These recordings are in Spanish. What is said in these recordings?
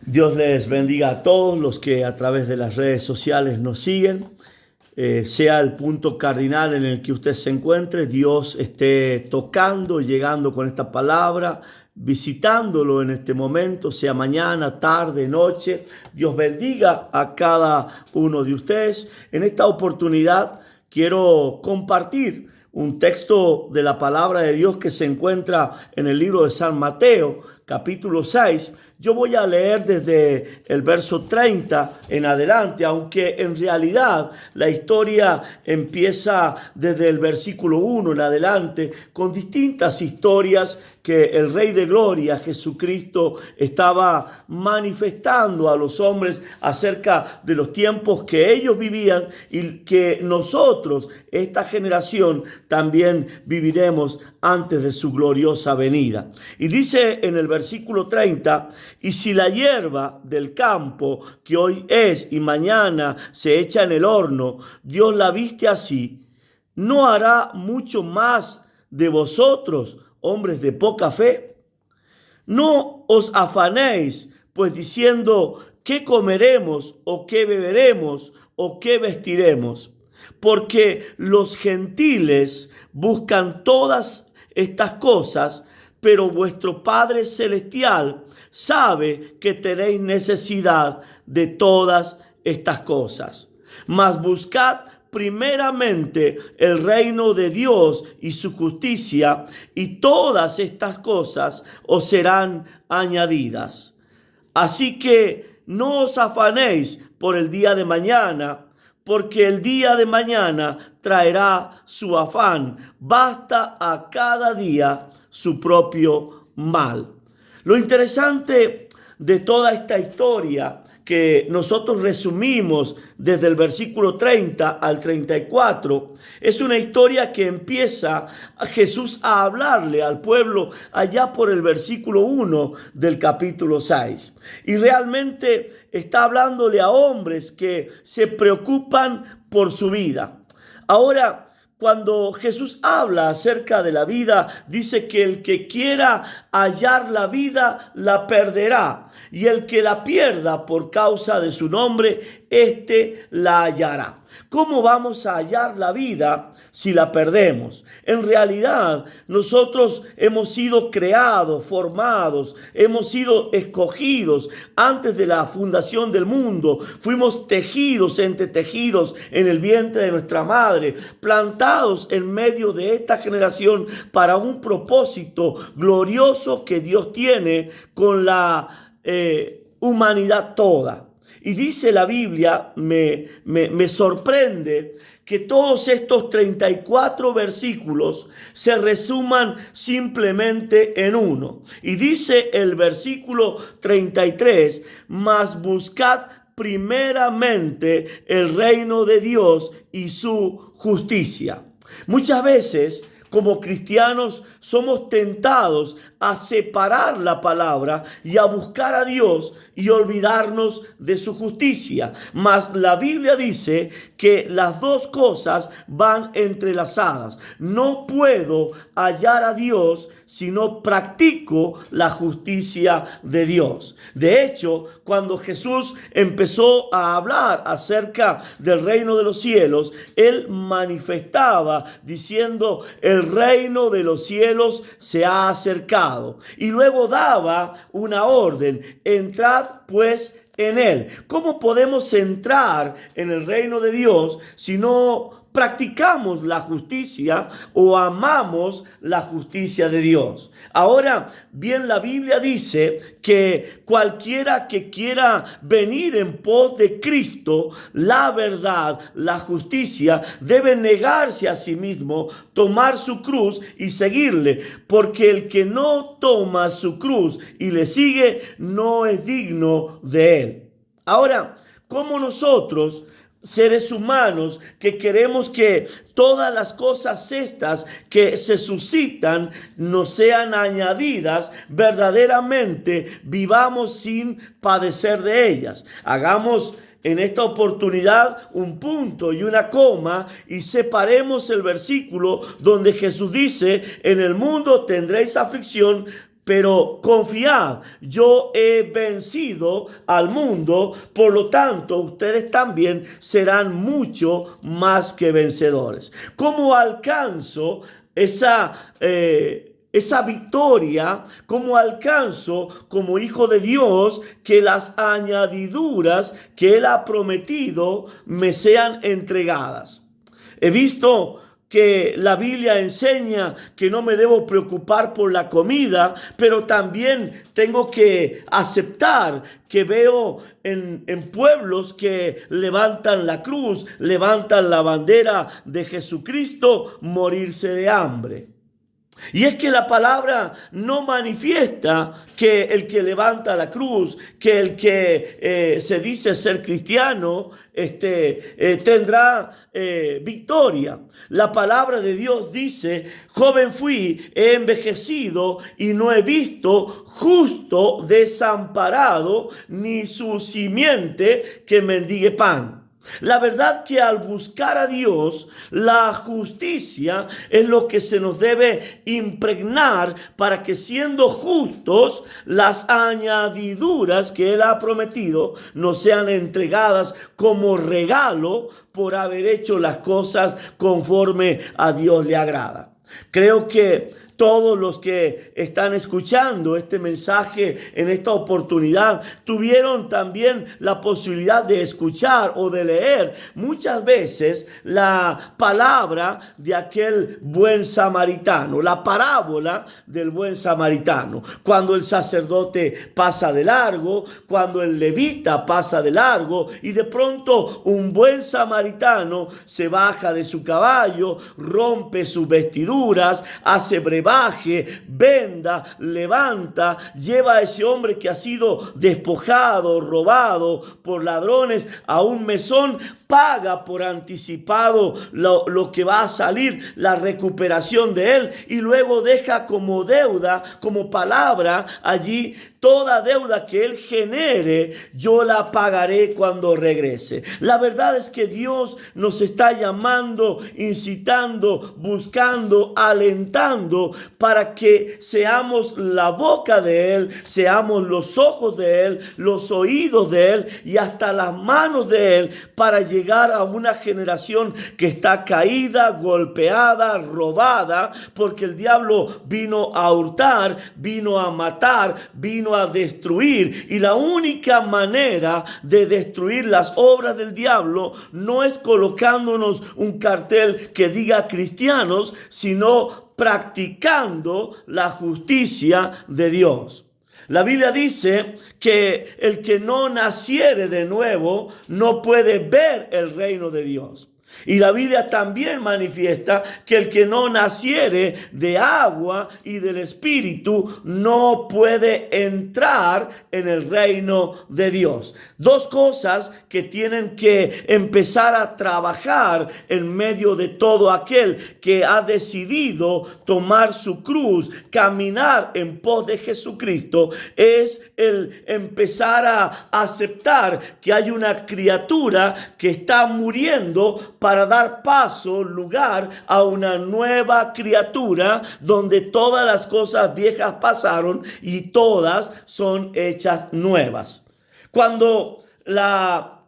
Dios les bendiga a todos los que a través de las redes sociales nos siguen. Sea el punto cardinal en el que usted se encuentre, Dios esté tocando y llegando con esta palabra, visitándolo en este momento, sea mañana, tarde, noche. Dios bendiga a cada uno de ustedes. En esta oportunidad quiero compartir un texto de la palabra de Dios que se encuentra en el libro de San Mateo, capítulo 6. Yo voy a leer desde el verso 30 en adelante, aunque en realidad la historia empieza desde el versículo 1 en adelante, con distintas historias que el Rey de Gloria, Jesucristo, estaba manifestando a los hombres acerca de los tiempos que ellos vivían y que nosotros, esta generación, también viviremos antes de su gloriosa venida. Y dice en el versículo 30, y si la hierba del campo que hoy es y mañana se echa en el horno, Dios la viste así, ¿no hará mucho más de vosotros, hombres de poca fe? No os afanéis, pues diciendo, ¿qué comeremos o qué beberemos o qué vestiremos? Porque los gentiles buscan todas estas cosas, pero vuestro Padre Celestial sabe que tenéis necesidad de todas estas cosas. Mas buscad primeramente el reino de Dios y su justicia, y todas estas cosas os serán añadidas. Así que no os afanéis por el día de mañana, porque el día de mañana traerá su afán. Basta a cada día su propio mal. Lo interesante de toda esta historia que nosotros resumimos desde el versículo 30 al 34, es una historia que empieza a Jesús a hablarle al pueblo allá por el versículo 1 del capítulo 6. Y realmente está hablándole a hombres que se preocupan por su vida. Ahora, cuando Jesús habla acerca de la vida, dice que el que quiera hallar la vida, la perderá. Y el que la pierda por causa de su nombre, éste la hallará. ¿Cómo vamos a hallar la vida si la perdemos? En realidad, nosotros hemos sido creados, formados, hemos sido escogidos antes de la fundación del mundo. Fuimos tejidos, entretejidos en el vientre de nuestra madre, plantados en medio de esta generación para un propósito glorioso que Dios tiene con la humanidad toda. Y dice la Biblia, me sorprende que todos estos 34 versículos se resuman simplemente en uno. Y dice el versículo 33, mas buscad primeramente el reino de Dios y su justicia. Muchas veces, como cristianos, somos tentados a separar la palabra y a buscar a Dios y olvidarnos de su justicia. Mas la Biblia dice que las dos cosas van entrelazadas. No puedo hallar a Dios si no practico la justicia de Dios. De hecho, cuando Jesús empezó a hablar acerca del reino de los cielos, Él manifestaba diciendo, el reino de los cielos se ha acercado. Y luego daba una orden, entrad pues en él. ¿Cómo podemos entrar en el reino de Dios si no practicamos la justicia o amamos la justicia de Dios? Ahora bien, la Biblia dice que cualquiera que quiera venir en pos de Cristo, la verdad, la justicia, debe negarse a sí mismo, tomar su cruz y seguirle, porque el que no toma su cruz y le sigue no es digno de él. Ahora, ¿cómo nosotros, seres humanos que queremos que todas las cosas estas que se suscitan nos sean añadidas, verdaderamente vivamos sin padecer de ellas? Hagamos en esta oportunidad un punto y una coma y separemos el versículo donde Jesús dice, en el mundo tendréis aflicción, pero confiad, yo he vencido al mundo, por lo tanto ustedes también serán mucho más que vencedores. ¿Cómo alcanzo esa victoria? ¿Cómo alcanzo como hijo de Dios que las añadiduras que Él ha prometido me sean entregadas? He visto que la Biblia enseña que no me debo preocupar por la comida, pero también tengo que aceptar que veo en pueblos que levantan la cruz, levantan la bandera de Jesucristo, morirse de hambre. Y es que la palabra no manifiesta que el que levanta la cruz, que el que se dice ser cristiano, tendrá victoria. La palabra de Dios dice: joven fui, he envejecido y no he visto justo desamparado, ni su simiente que mendigue pan. La verdad que al buscar a Dios, la justicia es lo que se nos debe impregnar para que, siendo justos, las añadiduras que Él ha prometido nos sean entregadas como regalo por haber hecho las cosas conforme a Dios le agrada. Creo que todos los que están escuchando este mensaje en esta oportunidad tuvieron también la posibilidad de escuchar o de leer muchas veces la palabra de aquel buen samaritano, la parábola del buen samaritano. Cuando el sacerdote pasa de largo, cuando el levita pasa de largo, y de pronto un buen samaritano se baja de su caballo, rompe sus vestiduras, hace brebaje, venda, levanta, lleva a ese hombre que ha sido despojado, robado por ladrones a un mesón, paga por anticipado lo que va a salir, la recuperación de él, y luego deja como deuda, como palabra allí: toda deuda que él genere, yo la pagaré cuando regrese. La verdad es que Dios nos está llamando, incitando, buscando, alentando para que seamos la boca de Él, seamos los ojos de Él, los oídos de Él y hasta las manos de Él, para llegar a una generación que está caída, golpeada, robada, porque el diablo vino a hurtar, vino a matar, vino a destruir, y la única manera de destruir las obras del diablo no es colocándonos un cartel que diga cristianos, sino practicando la justicia de Dios. La Biblia dice que el que no naciere de nuevo no puede ver el reino de Dios. Y la Biblia también manifiesta que el que no naciere de agua y del Espíritu no puede entrar en el reino de Dios. Dos cosas que tienen que empezar a trabajar en medio de todo aquel que ha decidido tomar su cruz, caminar en pos de Jesucristo, es el empezar a aceptar que hay una criatura que está muriendo para dar paso, lugar a una nueva criatura donde todas las cosas viejas pasaron y todas son hechas nuevas. Cuando la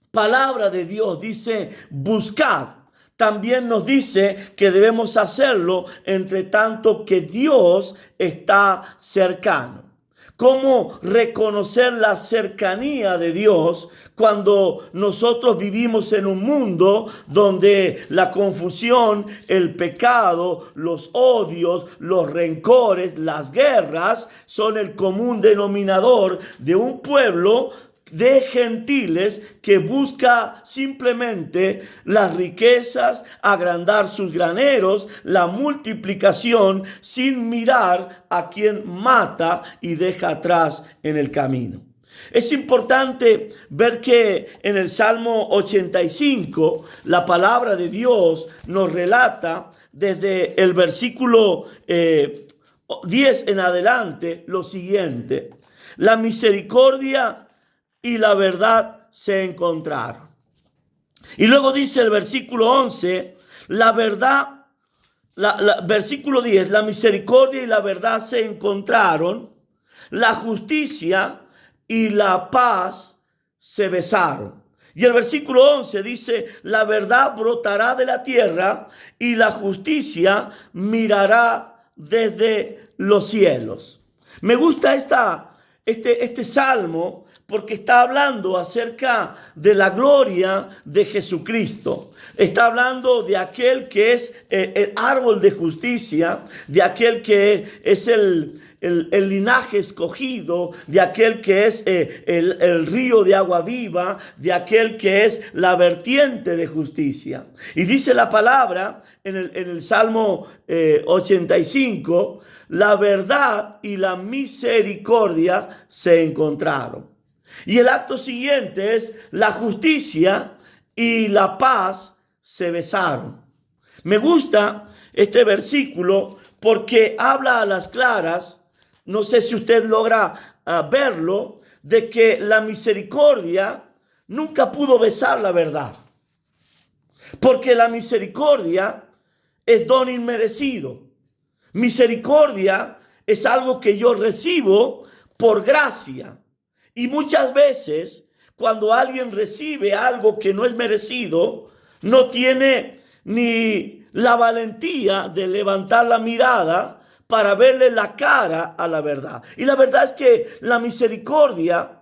palabra de Dios dice buscad, también nos dice que debemos hacerlo entre tanto que Dios está cercano. ¿Cómo reconocer la cercanía de Dios cuando nosotros vivimos en un mundo donde la confusión, el pecado, los odios, los rencores, las guerras son el común denominador de un pueblo de gentiles que busca simplemente las riquezas, agrandar sus graneros, la multiplicación, sin mirar a quien mata y deja atrás en el camino? Es importante ver que en el Salmo 85 la palabra de Dios nos relata desde el versículo 10 en adelante lo siguiente: la misericordia y la verdad se encontraron. Y luego dice el versículo 11: la verdad Versículo 10, la misericordia y la verdad se encontraron, la justicia y la paz se besaron. Y el versículo 11 dice, la verdad brotará de la tierra y la justicia mirará desde los cielos. Me gusta este salmo porque está hablando acerca de la gloria de Jesucristo. Está hablando de aquel que es el árbol de justicia, de aquel que es el linaje escogido, de aquel que es el río de agua viva, de aquel que es la vertiente de justicia. Y dice la palabra en el Salmo 85, la verdad y la misericordia se encontraron. Y el acto siguiente es la justicia y la paz se besaron. Me gusta este versículo porque habla a las claras, no sé si usted logra verlo, de que la misericordia nunca pudo besar la verdad. Porque la misericordia es don inmerecido. Misericordia es algo que yo recibo por gracia. Y muchas veces, cuando alguien recibe algo que no es merecido, no tiene ni la valentía de levantar la mirada para verle la cara a la verdad. Y la verdad es que la misericordia,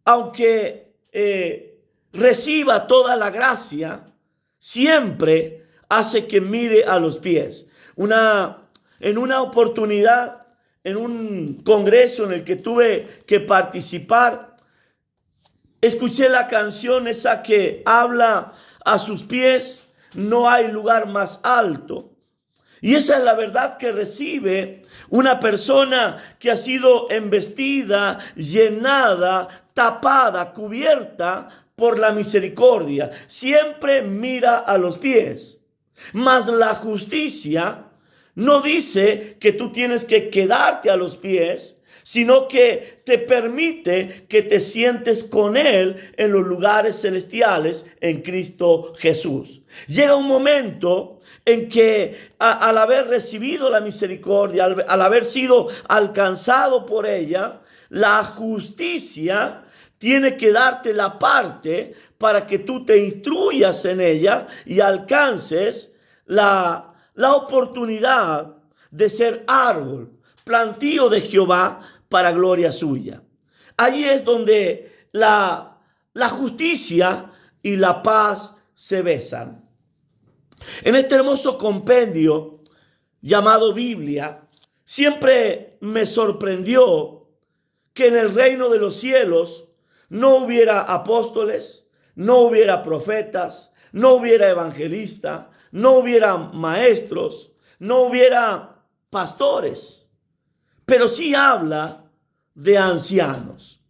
aunque reciba toda la gracia, siempre hace que mire a los pies. En una oportunidad, en un congreso en el que tuve que participar, escuché la canción esa que habla a sus pies, no hay lugar más alto. Y esa es la verdad que recibe una persona que ha sido embestida, llenada, tapada, cubierta por la misericordia. Siempre mira a los pies. Mas la justicia no dice que tú tienes que quedarte a los pies, sino que te permite que te sientes con Él en los lugares celestiales en Cristo Jesús. Llega un momento en que al haber recibido la misericordia, al haber sido alcanzado por ella, la justicia tiene que darte la parte para que tú te instruyas en ella y alcances la oportunidad de ser árbol, plantío de Jehová para gloria suya. Allí es donde la justicia y la paz se besan. En este hermoso compendio llamado Biblia, siempre me sorprendió que en el reino de los cielos no hubiera apóstoles, no hubiera profetas, no hubiera evangelistas, no hubiera maestros, no hubiera pastores, pero sí habla de ancianos.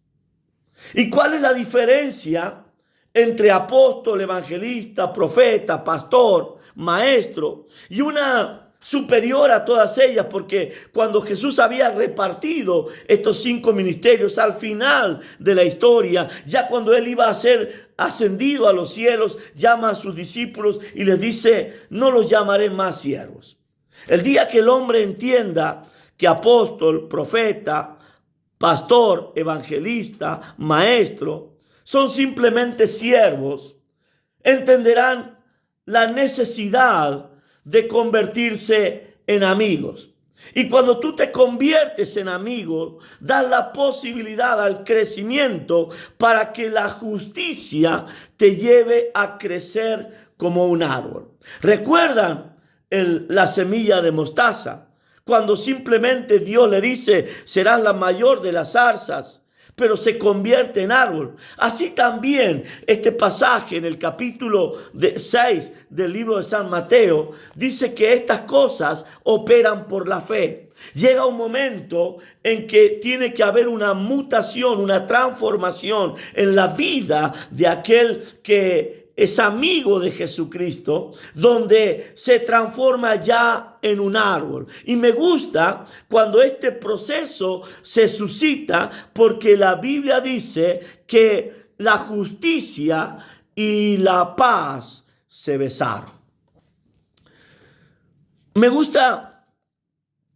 ¿Y cuál es la diferencia entre apóstol, evangelista, profeta, pastor, maestro y una superior a todas ellas? Porque cuando Jesús había repartido estos 5 ministerios al final de la historia, ya cuando él iba a ser ascendido a los cielos, llama a sus discípulos y les dice, no los llamaré más siervos. El día que el hombre entienda que apóstol, profeta, pastor, evangelista, maestro son simplemente siervos, entenderán la necesidad de convertirse en amigos. Y cuando tú te conviertes en amigo, das la posibilidad al crecimiento para que la justicia te lleve a crecer como un árbol. ¿Recuerdan la semilla de mostaza? Cuando simplemente Dios le dice, serás la mayor de las zarzas, pero se convierte en árbol. Así también este pasaje en el capítulo 6 del libro de San Mateo dice que estas cosas operan por la fe. Llega un momento en que tiene que haber una mutación, una transformación en la vida de aquel que es amigo de Jesucristo, donde se transforma ya en un árbol. Y me gusta cuando este proceso se suscita, porque la Biblia dice que la justicia y la paz se besaron. Me gusta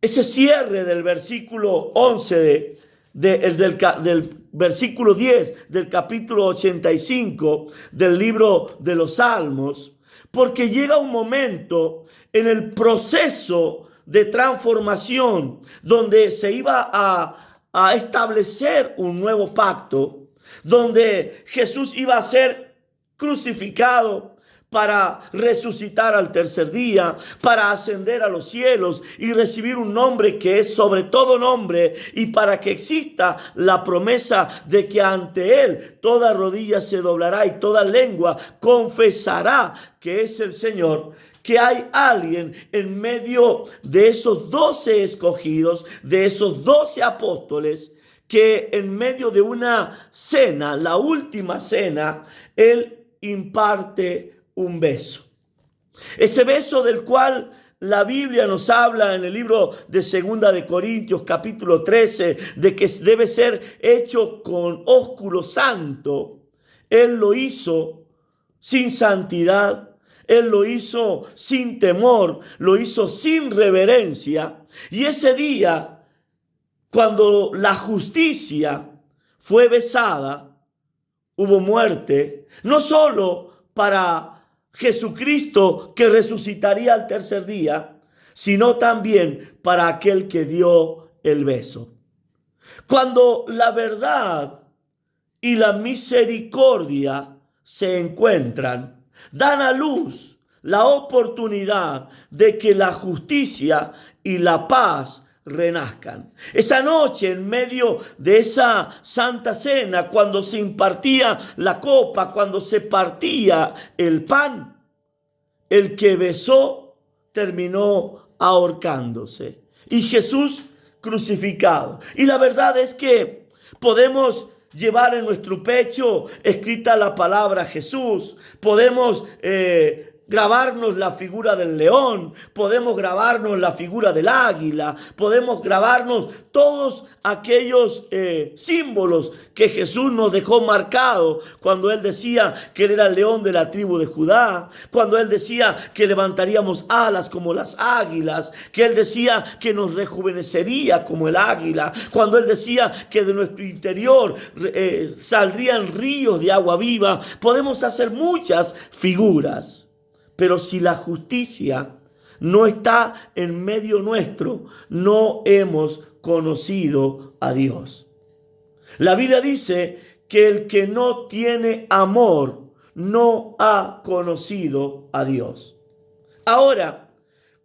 ese cierre del versículo 11 del versículo 10 del capítulo 85 del libro de los Salmos, porque llega un momento en el proceso de transformación donde se iba a establecer un nuevo pacto, donde Jesús iba a ser crucificado para resucitar al tercer día, para ascender a los cielos y recibir un nombre que es sobre todo nombre, y para que exista la promesa de que ante Él toda rodilla se doblará y toda lengua confesará que es el Señor. Que hay alguien en medio de esos 12 escogidos, de esos 12 apóstoles, que en medio de una cena, la última cena, Él imparte un beso. Ese beso del cual la Biblia nos habla en el libro de 2 de Corintios capítulo 13, de que debe ser hecho con ósculo santo. Él lo hizo sin santidad. Él lo hizo sin temor, lo hizo sin reverencia. Y ese día, cuando la justicia fue besada, hubo muerte, no solo para Jesucristo que resucitaría al tercer día, sino también para aquel que dio el beso. Cuando la verdad y la misericordia se encuentran, dan a luz la oportunidad de que la justicia y la paz renazcan. Esa noche, en medio de esa santa cena, cuando se impartía la copa, cuando se partía el pan, el que besó terminó ahorcándose y Jesús crucificado. Y la verdad es que podemos llevar en nuestro pecho escrita la palabra Jesús. Podemos grabarnos la figura del león, podemos grabarnos la figura del águila, podemos grabarnos todos aquellos símbolos que Jesús nos dejó marcados cuando Él decía que Él era el león de la tribu de Judá, cuando Él decía que levantaríamos alas como las águilas, que Él decía que nos rejuvenecería como el águila, cuando Él decía que de nuestro interior saldrían ríos de agua viva. Podemos hacer muchas figuras. Pero si la justicia no está en medio nuestro, no hemos conocido a Dios. La Biblia dice que el que no tiene amor no ha conocido a Dios. Ahora,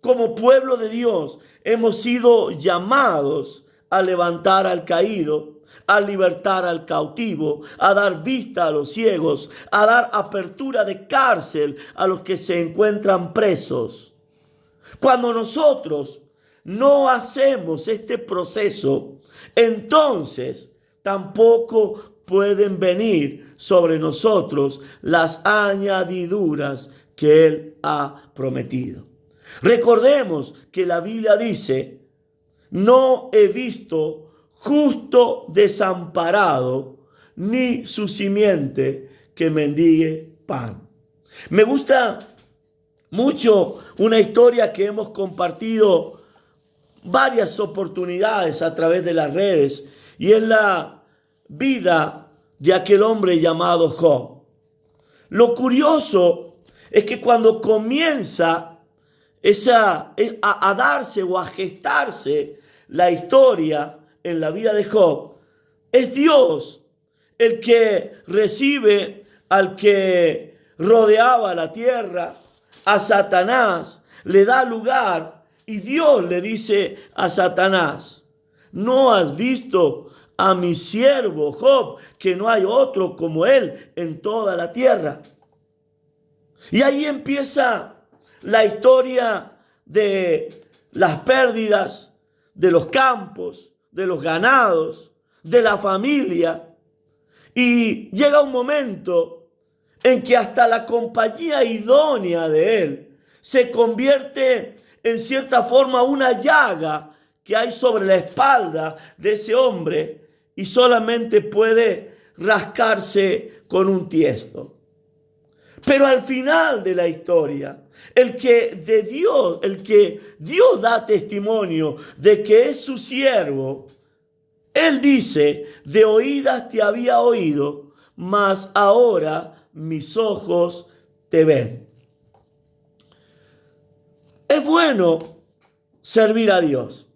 como pueblo de Dios, hemos sido llamados a levantar al caído, a libertar al cautivo, a dar vista a los ciegos, a dar apertura de cárcel a los que se encuentran presos. Cuando nosotros no hacemos este proceso, entonces tampoco pueden venir sobre nosotros las añadiduras que Él ha prometido. Recordemos que la Biblia dice: no he visto justo desamparado, ni su simiente que mendigue pan. Me gusta mucho una historia que hemos compartido varias oportunidades a través de las redes, y es la vida de aquel hombre llamado Job. Lo curioso es que cuando comienza a darse o a gestarse la historia en la vida de Job, es Dios el que recibe al que rodeaba la tierra, a Satanás, le da lugar, y Dios le dice a Satanás: ¿no has visto a mi siervo Job, que no hay otro como él en toda la tierra? Y ahí empieza la historia de las pérdidas de los campos, de los ganados, de la familia. Y llega un momento en que hasta la compañía idónea de él se convierte en cierta forma una llaga que hay sobre la espalda de ese hombre, y solamente puede rascarse con un tiesto. Pero al final de la historia, el que Dios da testimonio de que es su siervo, Él dice: de oídas te había oído, mas ahora mis ojos te ven. Es bueno servir a Dios,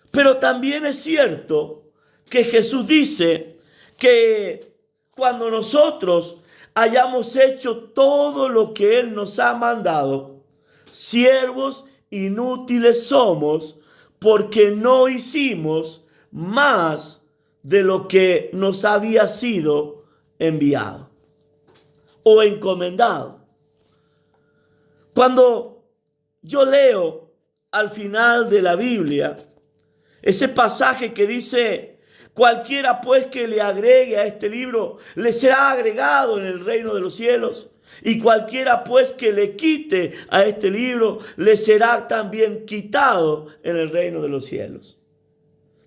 pero también es cierto que Jesús dice que cuando nosotros hayamos hecho todo lo que Él nos ha mandado, siervos inútiles somos, porque no hicimos más de lo que nos había sido enviado o encomendado. Cuando yo leo al final de la Biblia ese pasaje que dice: cualquiera pues que le agregue a este libro, le será agregado en el reino de los cielos. Y cualquiera pues que le quite a este libro, le será también quitado en el reino de los cielos.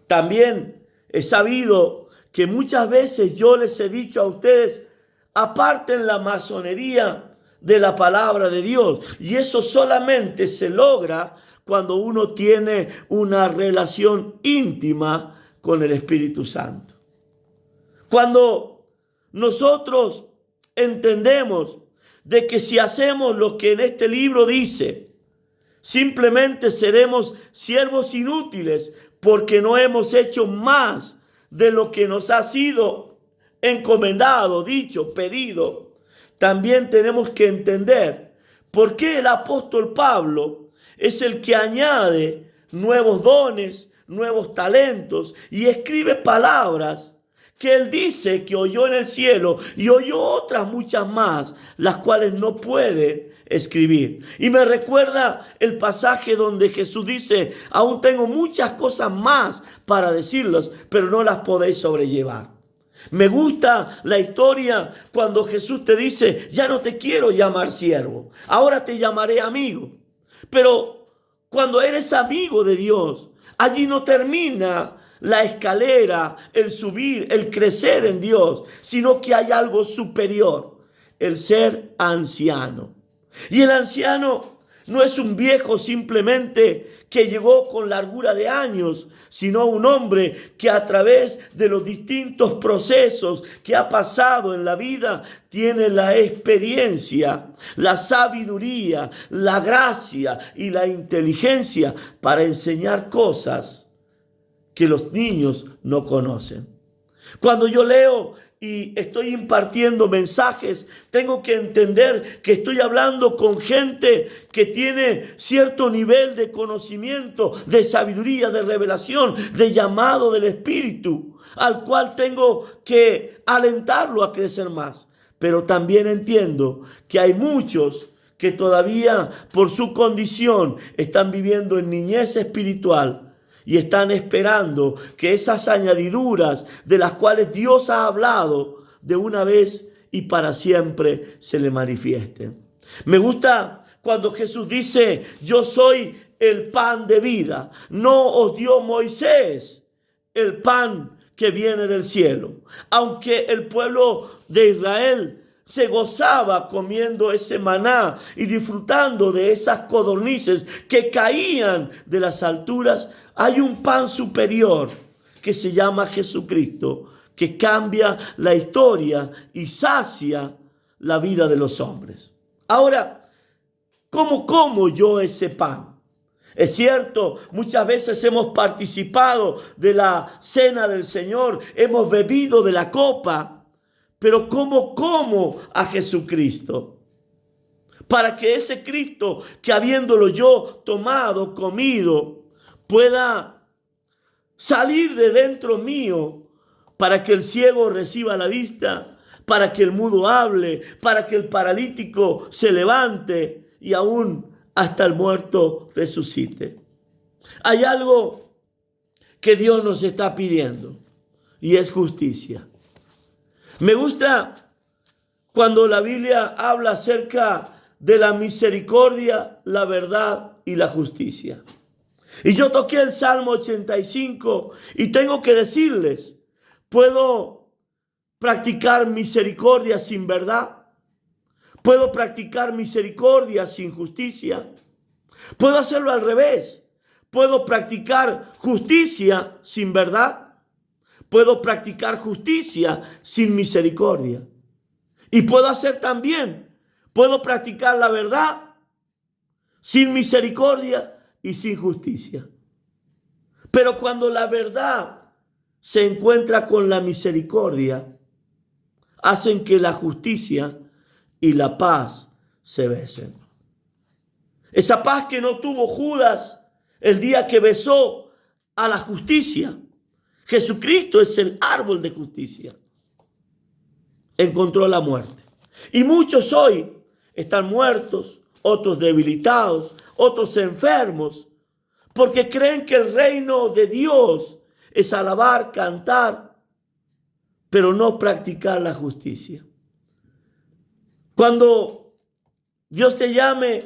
También he sabido que muchas veces yo les he dicho a ustedes: aparten la masonería de la palabra de Dios. Y eso solamente se logra cuando uno tiene una relación íntima con el Espíritu Santo. Cuando nosotros entendemos de que si hacemos lo que en este libro dice, simplemente seremos siervos inútiles, porque no hemos hecho más de lo que nos ha sido encomendado, dicho, pedido. También tenemos que entender por qué el apóstol Pablo es el que añade nuevos dones, nuevos talentos, y escribe palabras que él dice que oyó en el cielo y oyó otras muchas más, las cuales no puede escribir. Y me recuerda el pasaje donde Jesús dice: aún tengo muchas cosas más para decirles, pero no las podéis sobrellevar. Me gusta la historia cuando Jesús te dice: ya no te quiero llamar siervo, ahora te llamaré amigo. Pero cuando eres amigo de Dios, allí no termina la escalera, el subir, el crecer en Dios, sino que hay algo superior: el ser anciano. Y el anciano no es un viejo simplemente que llegó con largura de años, sino un hombre que a través de los distintos procesos que ha pasado en la vida tiene la experiencia, la sabiduría, la gracia y la inteligencia para enseñar cosas que los niños no conocen. Cuando yo leo y estoy impartiendo mensajes, tengo que entender que estoy hablando con gente que tiene cierto nivel de conocimiento, de sabiduría, de revelación, de llamado del Espíritu, al cual tengo que alentarlo a crecer más. Pero también entiendo que hay muchos que todavía por su condición están viviendo en niñez espiritual y están esperando que esas añadiduras de las cuales Dios ha hablado de una vez y para siempre se le manifiesten. Me gusta cuando Jesús dice: yo soy el pan de vida. No os dio Moisés el pan que viene del cielo. Aunque el pueblo de Israel se gozaba comiendo ese maná y disfrutando de esas codornices que caían de las alturas, hay un pan superior que se llama Jesucristo, que cambia la historia y sacia la vida de los hombres. Ahora, ¿cómo como yo ese pan? Es cierto, muchas veces hemos participado de la cena del Señor, hemos bebido de la copa, pero ¿cómo como a Jesucristo? Para que ese Cristo que habiéndolo yo tomado, comido, pueda salir de dentro mío, para que el ciego reciba la vista, para que el mudo hable, para que el paralítico se levante y aún hasta el muerto resucite. Hay algo que Dios nos está pidiendo y es justicia. Me gusta cuando la Biblia habla acerca de la misericordia, la verdad y la justicia. Y yo toqué el Salmo 85 y tengo que decirles: ¿puedo practicar misericordia sin verdad? Puedo practicar misericordia sin justicia. Puedo hacerlo al revés. Puedo practicar justicia sin verdad. Puedo practicar justicia sin misericordia. Y puedo hacer también, puedo practicar la verdad sin misericordia y sin justicia. Pero cuando la verdad se encuentra con la misericordia, hacen que la justicia y la paz se besen. Esa paz que no tuvo Judas el día que besó a la justicia. Jesucristo es el árbol de justicia. Encontró la muerte. Y muchos hoy están muertos, otros debilitados, otros enfermos, porque creen que el reino de Dios es alabar, cantar, pero no practicar la justicia. Cuando Dios te llame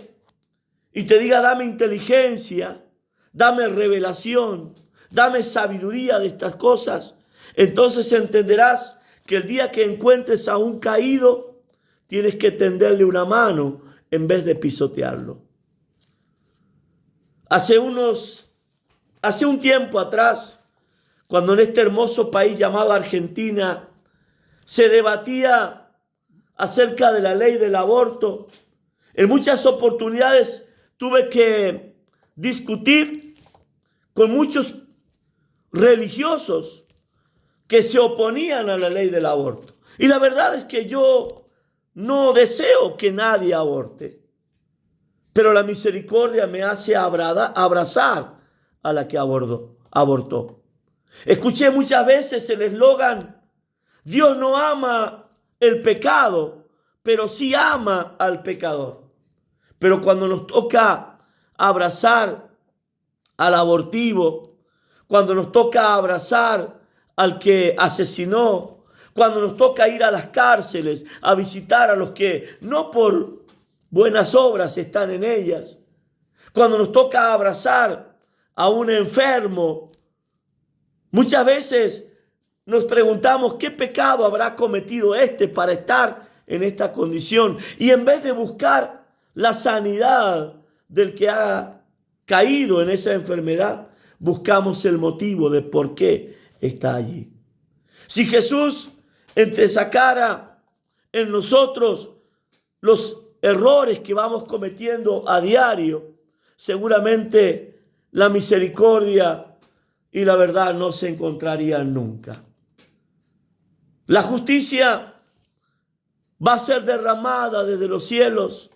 y te diga, dame inteligencia, dame revelación, dame sabiduría de estas cosas, entonces entenderás que el día que encuentres a un caído, tienes que tenderle una mano en vez de pisotearlo. Hace un tiempo atrás, cuando en este hermoso país llamado Argentina se debatía acerca de la ley del aborto, en muchas oportunidades tuve que discutir con muchos religiosos que se oponían a la ley del aborto. Y la verdad es que yo no deseo que nadie aborte, pero la misericordia me hace abrazar a la que abortó. Escuché muchas veces el eslogan, Dios no ama el pecado, pero sí ama al pecador. Pero cuando nos toca abrazar al abortivo, cuando nos toca abrazar al que asesinó, cuando nos toca ir a las cárceles a visitar a los que no por buenas obras están en ellas, cuando nos toca abrazar a un enfermo, muchas veces nos preguntamos qué pecado habrá cometido para estar en esta condición. Y en vez de buscar la sanidad del que ha caído en esa enfermedad, buscamos el motivo de por qué está allí. Si Jesús entresacara en nosotros los errores que vamos cometiendo a diario, seguramente la misericordia y la verdad no se encontrarían nunca. La justicia va a ser derramada desde los cielos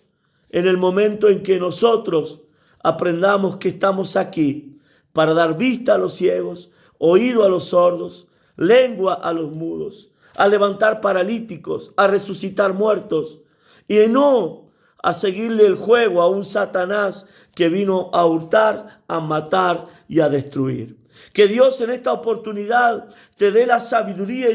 en el momento en que nosotros aprendamos que estamos aquí para dar vista a los ciegos, oído a los sordos, lengua a los mudos, a levantar paralíticos, a resucitar muertos, y no a seguirle el juego a un Satanás que vino a hurtar, a matar y a destruir. Que Dios en esta oportunidad te dé la sabiduría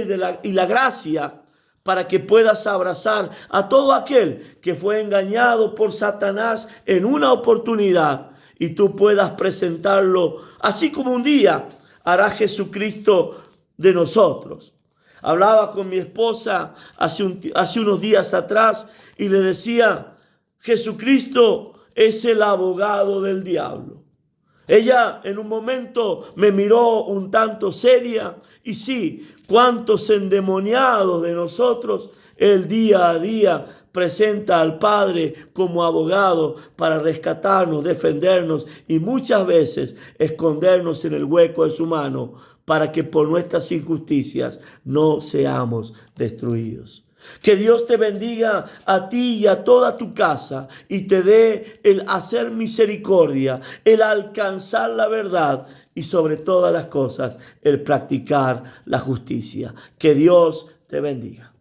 y la gracia para que puedas abrazar a todo aquel que fue engañado por Satanás en una oportunidad y tú puedas presentarlo así como un día hará Jesucristo de nosotros. Hablaba con mi esposa hace unos días atrás y le decía, Jesucristo es el abogado del diablo. Ella en un momento me miró un tanto seria y sí, cuántos endemoniados de nosotros el día a día presenta al Padre como abogado para rescatarnos, defendernos y muchas veces escondernos en el hueco de su mano para que por nuestras injusticias no seamos destruidos. Que Dios te bendiga a ti y a toda tu casa y te dé el hacer misericordia, el alcanzar la verdad y sobre todas las cosas el practicar la justicia. Que Dios te bendiga.